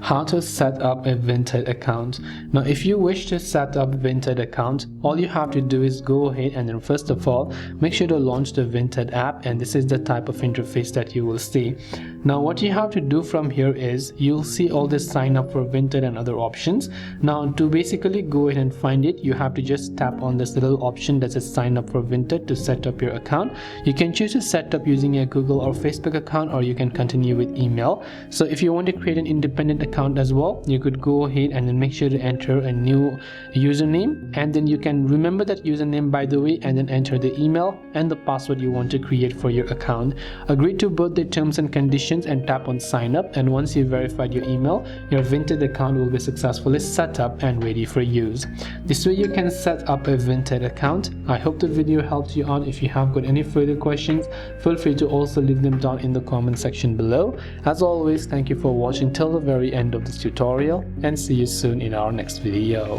How to set up a Vinted account. Now if you wish to set up a Vinted account, all you have to do is go ahead and then first of all make sure to launch the Vinted app, and this is the type of interface that you will see. Now what you have to do from here is you'll see all this sign up for Vinted and other options. Now to basically go ahead and find it, you have to just tap on this little option that says sign up for Vinted to set up your account. You can choose to set up using a Google or Facebook account, or you can continue with email. So if you want to create an independent account as well, you could go ahead and then make sure to enter a new username, and then you can remember that username by the way, and then enter the email and the password you want to create for your account. Agree to both the terms and conditions and tap on sign up, and once you verified your email, your Vinted account will be successfully set up and ready for use. This way you can set up a Vinted account. I hope the video helped you out. If you have got any further questions, feel free to also leave them down in the comment section below. As always, thank you for watching till the very end of this tutorial, and see you soon in our next video.